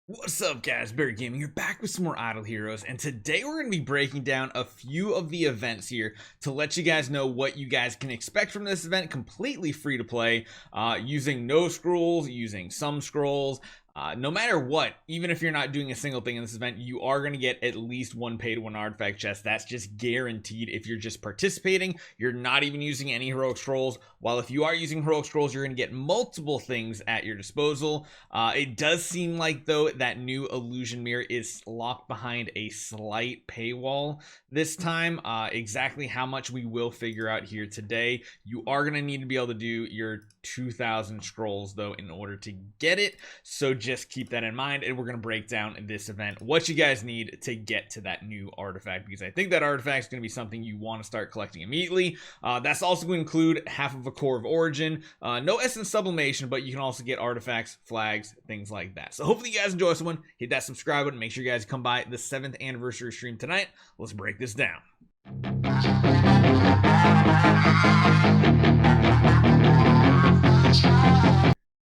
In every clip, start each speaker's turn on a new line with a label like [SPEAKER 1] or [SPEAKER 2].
[SPEAKER 1] What's up, guys? Barry Gaming. You're back with some more Idle Heroes, and today we're going to be breaking down a few of the events here to let you guys know what you guys can expect from this event, completely free to play, using no scrolls, using some scrolls. No matter what, even if you're not doing a single thing in this event, you are going to get at least one pay-to-win artifact chest. That's just guaranteed if you're just participating. You're not even using any heroic scrolls. While if you are using heroic scrolls, you're going to get multiple things at your disposal. It does seem like, though, that new illusion mirror is locked behind a slight paywall this time. Exactly how much we will figure out here today. You are going to need to be able to do your 2,000 scrolls, though, in order to get it. So just keep that in mind, and we're going to break down in this event what you guys need to get to that new artifact, because I think that artifact is going to be something you want to start collecting immediately. That's also going to include half of a core of origin, no essence sublimation, but you can also get artifacts, flags, things like that. So hopefully you guys enjoy this one. Hit that subscribe button. Make sure you guys come by the 7th anniversary stream tonight. Let's break this down.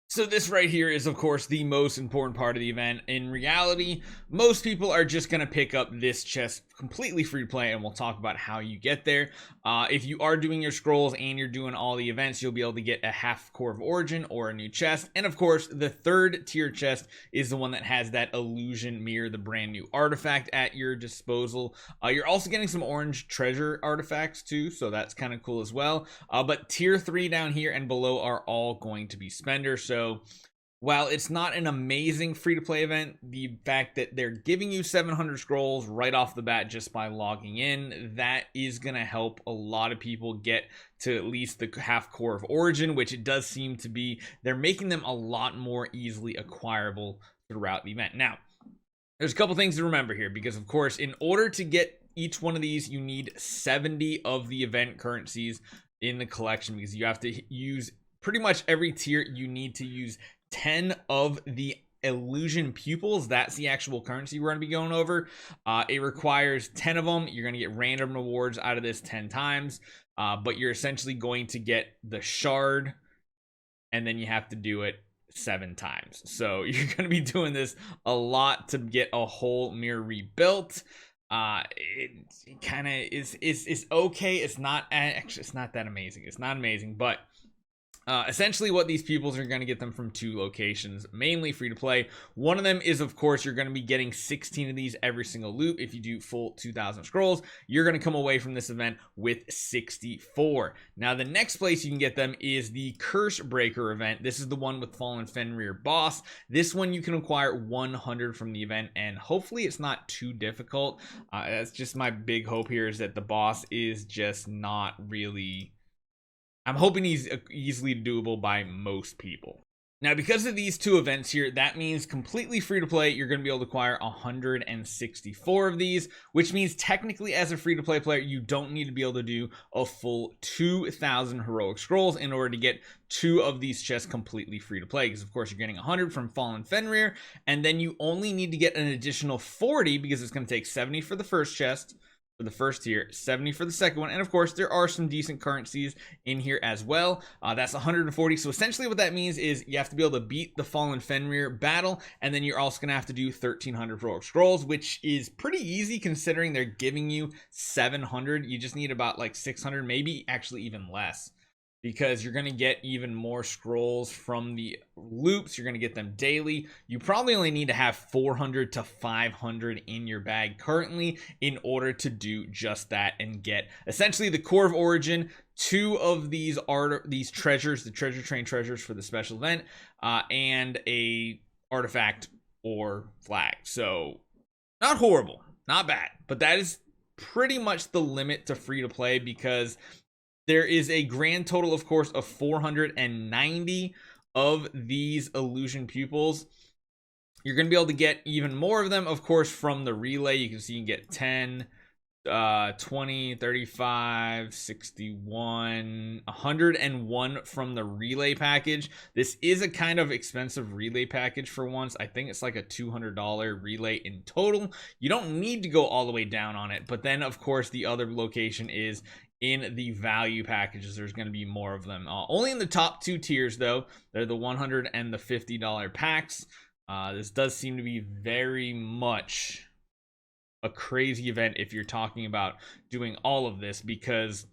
[SPEAKER 1] So this right here is, of course, the most important part of the event. In reality, most people are just going to pick up this chest completely free to play, and we'll talk about how you get there. If you are doing your scrolls and you're doing all the events, you'll be able to get a half core of origin or a new chest. And of course, the third tier chest is the one that has that illusion mirror, the brand new artifact at your disposal. You're also getting some orange treasure artifacts too, so that's kind of cool as well. But tier 3 down here and below are all going to be spenders. So while it's not an amazing free-to-play event, the fact that they're giving you 700 scrolls right off the bat just by logging in, that is going to help a lot of people get to at least the half core of origin, which it does seem to be. They're making them a lot more easily acquirable throughout the event. Now, there's a couple things to remember here, because of course, in order to get each one of these, you need 70 of the event currencies in the collection, because you have to use pretty much every tier. You need to use 10 of the illusion pupils. That's the actual currency we're going to be going over. It requires 10 of them. You're going to get random rewards out of this 10 times, but you're essentially going to get the shard, and then you have to do it 7 times. So you're going to be doing this a lot to get a whole mirror rebuilt. It kind of is okay. It's not actually, it's not that amazing. It's not amazing, but essentially what these pupils are going to get them from 2 locations, mainly free to play. One of them is, of course, you're going to be getting 16 of these every single loop. If you do full 2,000 scrolls, you're going to come away from this event with 64. Now, the next place you can get them is the Curse Breaker event. This is the one with Fallen Fenrir boss. This one you can acquire 100 from the event, and hopefully it's not too difficult. That's just my big hope here, is that the boss is just not really... I'm hoping he's easily doable by most people. Now, because of these 2 events here, that means completely free to play, you're going to be able to acquire 164 of these, which means technically as a free to play player, you don't need to be able to do a full 2,000 heroic scrolls in order to get 2 of these chests completely free to play. Because of course you're getting 100 from Fallen Fenrir, and then you only need to get an additional 40, because it's going to take 70 for the first chest, for the first tier, 70 for the second one, and of course there are some decent currencies in here as well. That's 140. So essentially what that means is you have to be able to beat the Fallen Fenrir battle, and then you're also going to have to do 1,300 heroic scrolls, which is pretty easy considering they're giving you 700. You just need about like 600, maybe actually even less, because you're going to get even more scrolls from the loops. You're going to get them daily. You probably only need to have 400 to 500 in your bag currently in order to do just that and get essentially the core of origin, 2 of these treasures, the treasure train treasures for the special event, and a artifact or flag. So not horrible, not bad, but that is pretty much the limit to free to play, because there is a grand total, of course, of 490 of these illusion pupils. You're going to be able to get even more of them, of course, from the relay. You can see you can get 10, 20, 35, 61, 101 from the relay package. This is a kind of expensive relay package for once. I think it's like a $200 relay in total. You don't need to go all the way down on it, but then of course the other location is in the value packages. There's going to be more of them, only in the top 2 tiers though. They're the $100 and the $50 packs. This does seem to be very much a crazy event if you're talking about doing all of this, because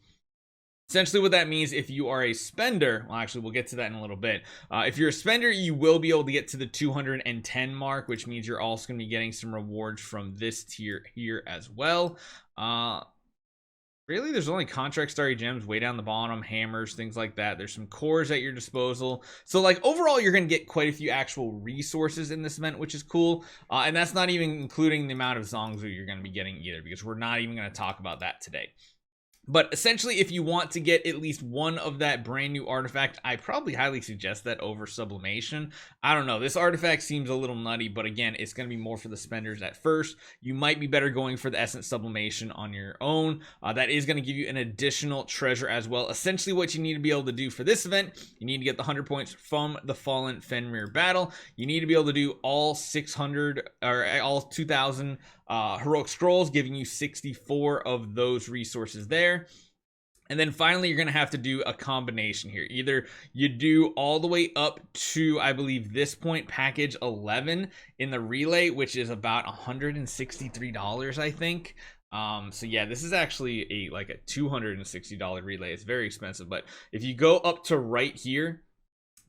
[SPEAKER 1] essentially what that means, if you are a spender, well, actually we'll get to that in a little bit. If you're a spender, you will be able to get to the 210 mark, which means you're also going to be getting some rewards from this tier here as well. Really, there's only contract starry gems way down the bottom, hammers, things like that. There's some cores at your disposal. So like overall, you're going to get quite a few actual resources in this event, which is cool. And that's not even including the amount of Zongzu you're going to be getting either, because we're not even going to talk about that today. But essentially, if you want to get at least one of that brand new artifact, I probably highly suggest that over sublimation. I don't know, this artifact seems a little nutty, but again, it's going to be more for the spenders at first. You might be better going for the essence sublimation on your own. That is going to give you an additional treasure as well. Essentially, what you need to be able to do for this event, you need to get the 100 points from the fallen Fenrir battle. You need to be able to do all 600 or all 2000 heroic scrolls, giving you 64 of those resources there. And then finally, you're going to have to do a combination here. Either you do all the way up to, I believe, this point, package 11 in the relay, which is about $163, I think. So yeah, this is actually like a $260 relay. It's very expensive, but if you go up to right here,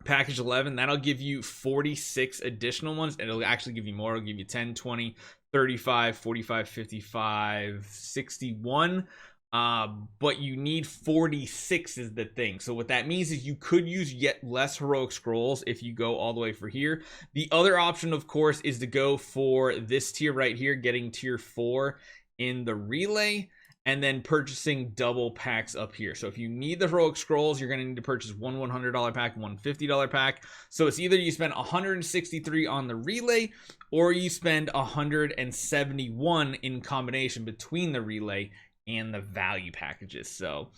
[SPEAKER 1] package 11, that'll give you 46 additional ones, and it'll actually give you more. It'll give you 10, 20, 35, 45, 55, 61. But you need 46 is the thing. So what that means is you could use yet less heroic scrolls if you go all the way for here. The other option, of course, is to go for this tier right here, getting tier 4 in the relay, and then purchasing double packs up here. So if you need the heroic scrolls, you're going to need to purchase one $100 pack, one $50 pack. So it's either you spend 163 on the relay, or you spend 171 in combination between the relay and the value packages. So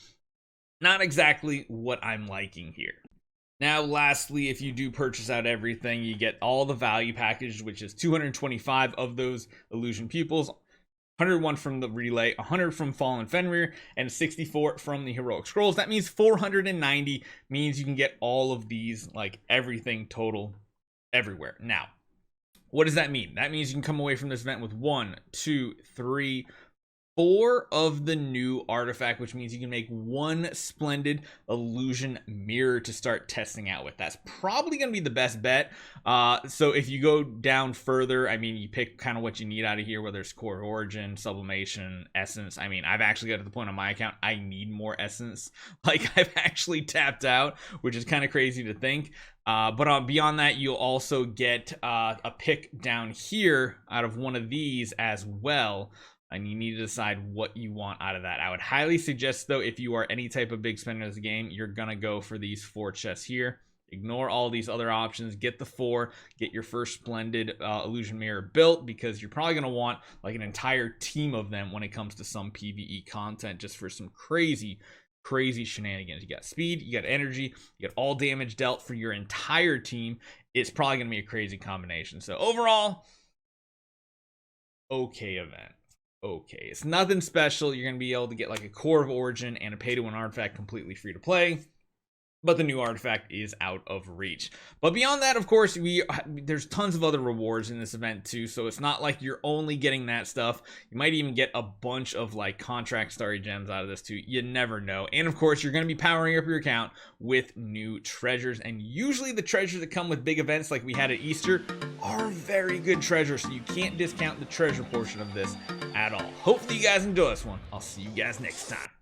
[SPEAKER 1] not exactly what I'm liking here. Now, lastly, if you do purchase out everything, you get all the value packages, which is 225 of those illusion pupils, 101 from the relay, 100 from fallen Fenrir, and 64 from the heroic scrolls. That means 490 means you can get all of these, like everything total everywhere. Now, what does that mean? That means you can come away from this event with 1, 2, 3, 4 of the new artifact, which means you can make one splendid illusion mirror to start testing out with. That's probably going to be the best bet. So if you go down further, I mean, you pick kind of what you need out of here, whether it's core origin, sublimation, essence. I mean, I've actually got to the point on my account, I need more essence. Like, I've actually tapped out, which is kind of crazy to think. But beyond that, you'll also get a pick down here out of one of these as well. And you need to decide what you want out of that. I would highly suggest, though, if you are any type of big spender in this game, you're going to go for these 4 chests here. Ignore all these other options. Get the 4. Get your first splendid illusion mirror built, because you're probably going to want like an entire team of them when it comes to some PvE content, just for some crazy shenanigans. You got speed, you got energy, you got all damage dealt for your entire team. It's probably going to be a crazy combination. So overall, okay event. Okay, it's nothing special. You're going to be able to get like a core of origin and a pay-to-win artifact completely free to play, but the new artifact is out of reach. But beyond that, of course, there's tons of other rewards in this event too, so it's not like you're only getting that stuff. You might even get a bunch of like contract starry gems out of this too. You never know. And of course, you're going to be powering up your account with new treasures, and usually the treasures that come with big events like we had at Easter are very good treasures, so you can't discount the treasure portion of this at all. Hopefully you guys enjoy this one. I'll see you guys next time.